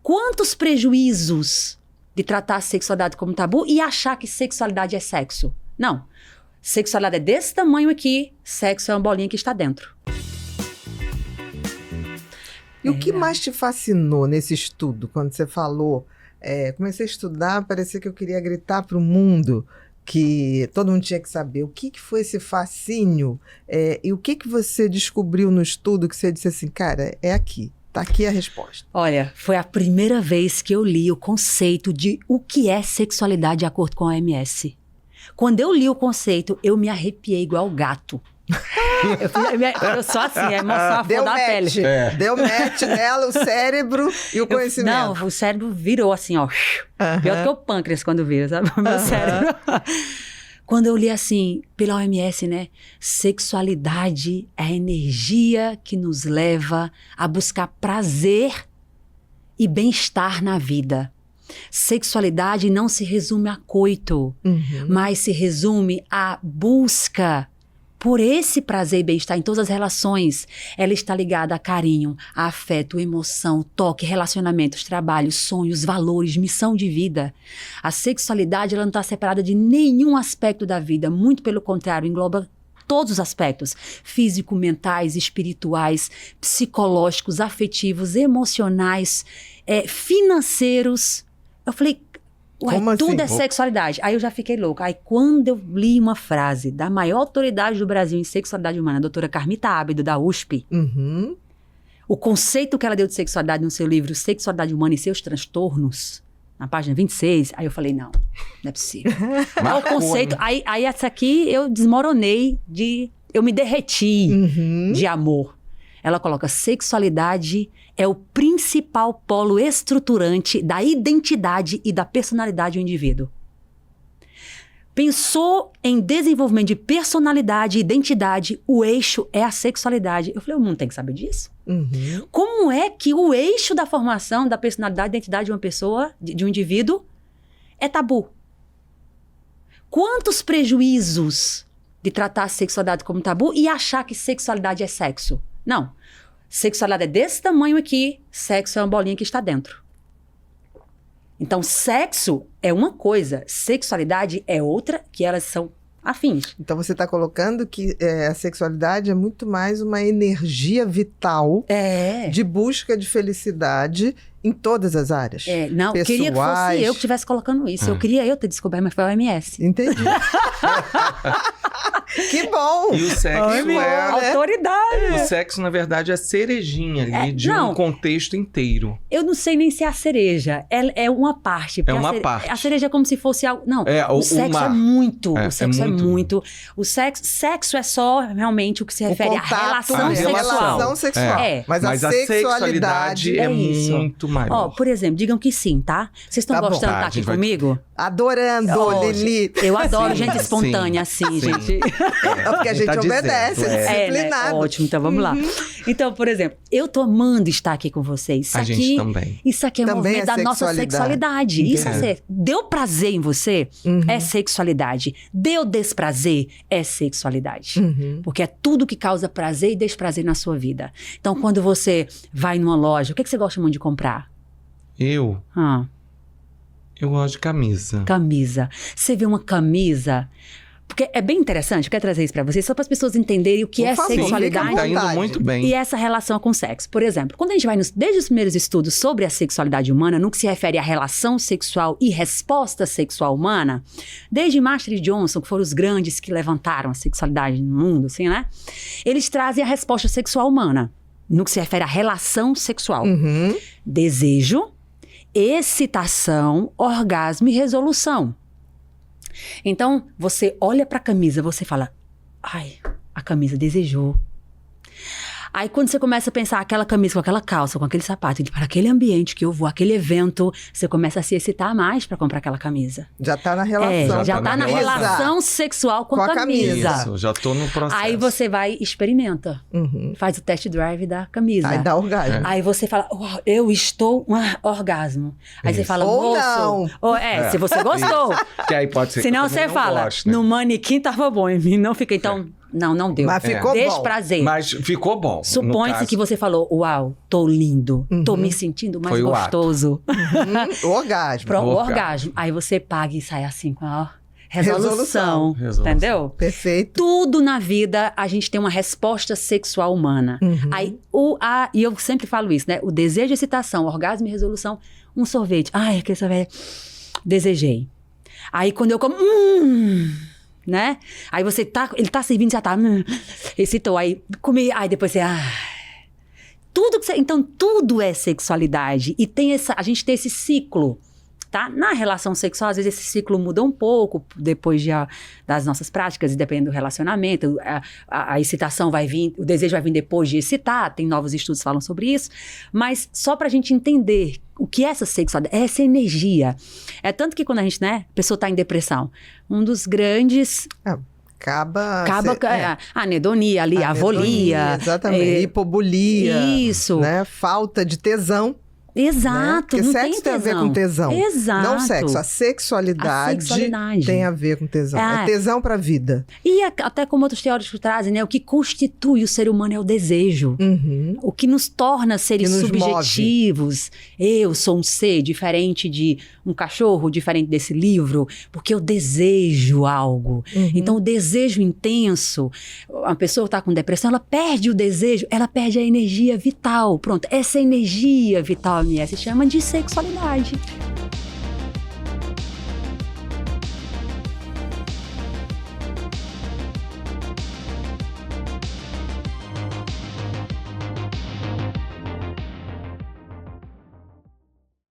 Quantos prejuízos de tratar a sexualidade como tabu e achar que sexualidade é sexo? Não. Sexualidade é desse tamanho aqui, sexo é uma bolinha que está dentro. E o que mais te fascinou nesse estudo, quando você falou, comecei a estudar, parecia que eu queria gritar para o mundo, que todo mundo tinha que saber o que foi esse fascínio, e o que você descobriu no estudo que você disse assim, cara, é aqui, tá aqui a resposta. Olha, foi a primeira vez que eu li o conceito de o que é sexualidade de acordo com a OMS. Quando eu li o conceito, eu me arrepiei igual gato. Eu sou assim, a emoção à flor da pele. Deu match nela, o cérebro e o conhecimento. Não, o cérebro virou assim, ó. Pior do que o pâncreas quando vira, sabe? O meu cérebro. Quando eu li assim, pela OMS, né? Sexualidade é a energia que nos leva a buscar prazer e bem-estar na vida. Sexualidade não se resume a coito, mas se resume à busca por esse prazer e bem-estar em todas as relações. Ela está ligada a carinho, a afeto, emoção, toque, relacionamentos, trabalhos, sonhos, valores, missão de vida. A sexualidade ela não está separada de nenhum aspecto da vida, muito pelo contrário, engloba todos os aspectos, físico, mentais, espirituais, psicológicos, afetivos, emocionais, financeiros. Eu falei, uai, tudo é sexualidade. Aí eu já fiquei louca. Aí quando eu li uma frase da maior autoridade do Brasil em sexualidade humana, a doutora Carmita Ábido, da USP, o conceito que ela deu de sexualidade no seu livro Sexualidade Humana e Seus Transtornos, na página 26, aí eu falei, não é possível. O conceito, aí essa aqui eu desmoronei, eu me derreti de amor. Ela coloca, sexualidade é o principal polo estruturante da identidade e da personalidade do indivíduo. Pensou em desenvolvimento de personalidade e identidade, o eixo é a sexualidade. Eu falei, o mundo tem que saber disso. Como é que o eixo da formação da personalidade e identidade de uma pessoa, de um indivíduo, é tabu? Quantos prejuízos de tratar a sexualidade como tabu e achar que sexualidade é sexo? Não. Sexualidade é desse tamanho aqui, sexo é uma bolinha que está dentro. Então, sexo é uma coisa, sexualidade é outra, que elas são afins. Então, você está colocando que a sexualidade é muito mais uma energia vital de busca de felicidade em todas as áreas. Não, pessoais. Queria que fosse eu que estivesse colocando isso. Eu queria eu ter descoberto, mas foi a OMS. Entendi. Que bom! E o sexo autoridade. O sexo, na verdade, é a cerejinha ali de um contexto inteiro. Eu não sei nem se é a cereja. É uma parte. É uma parte. A cereja é como se fosse algo... Não, o sexo é muito. O sexo é muito. O sexo é só realmente o que se refere à relação sexual. Relação sexual. Mas a sexualidade é muito maior. Por exemplo, digam que sim, tá? Vocês estão gostando de estar aqui comigo? Adorando, Lili. Eu adoro gente espontânea assim, gente. Porque a gente obedece, é disciplinado. Né? Ótimo, então vamos lá. Então, por exemplo, eu tô amando estar aqui com vocês. Gente também. Isso aqui é um movimento da nossa sexualidade. Isso deu prazer em você, é sexualidade. Deu desprazer, é sexualidade. Porque é tudo que causa prazer e desprazer na sua vida. Então, quando você vai numa loja, o que você gosta muito de comprar? Eu gosto de camisa. Camisa. Você vê uma camisa... Porque é bem interessante, eu quero trazer isso pra vocês, só para as pessoas entenderem o que é sexualidade. Tá indo muito bem. E essa relação com o sexo. Por exemplo, quando a gente vai desde os primeiros estudos sobre a sexualidade humana, no que se refere à relação sexual e resposta sexual humana, desde Master e Johnson, que foram os grandes que levantaram a sexualidade no mundo, assim, né? Eles trazem a resposta sexual humana, no que se refere à relação sexual. Desejo, excitação, orgasmo e resolução. Então, você olha pra camisa, você fala, ai, a camisa desejou. Aí, quando você começa a pensar aquela camisa com aquela calça, com aquele sapato, para aquele ambiente que eu vou, aquele evento, você começa a se excitar mais pra comprar aquela camisa. Já tá na relação. Já tá na relação sexual com a camisa. Isso, já tô no processo. Aí você vai e experimenta. Faz o test drive da camisa. Aí dá orgasmo. Aí você fala, eu estou um orgasmo. Aí você fala, ou moço. Não. Se você gostou. Que aí pode ser. Senão você fala, no manequim tava bom, em mim não fica. Então, Não deu. Mas ficou bom. Desprazer. Mas ficou bom. Supõe-se que você falou, uau, tô lindo, tô me sentindo mais gostoso. O orgasmo. O orgasmo. Aí você paga e sai assim com a resolução. Entendeu? Perfeito. Tudo na vida a gente tem uma resposta sexual humana. Aí, e eu sempre falo isso, né? O desejo, excitação, orgasmo e resolução. Um sorvete. Ai, aquele sorvete. Desejei. Aí quando eu como, né? Aí você ele tá servindo, já tá, excitou. Aí comi, aí depois você, então tudo é sexualidade. E a gente tem esse ciclo, tá? Na relação sexual, às vezes esse ciclo muda um pouco depois das nossas práticas, e dependendo do relacionamento. A excitação vai vir, o desejo vai vir depois de excitar, tem novos estudos que falam sobre isso. Mas só pra gente entender o que é essa sexualidade, é essa energia. É tanto que quando a gente, né, a pessoa tá em depressão, um dos grandes... Acaba a anedonia ali, a avolia. Exatamente, hipobulia. Isso. Né? Falta de tesão. Exato, né? não sexo tem a ver com tesão. Exato. Não sexo, a sexualidade tem a ver com tesão. É tesão pra vida. E até como outros teóricos trazem, né? O que constitui o ser humano é o desejo. O que nos torna seres subjetivos. Eu sou um ser diferente de um cachorro, diferente desse livro, porque eu desejo algo. Então, o desejo intenso, a pessoa está com depressão, ela perde o desejo, ela perde a energia vital. Pronto, essa energia vital se chama de sexualidade.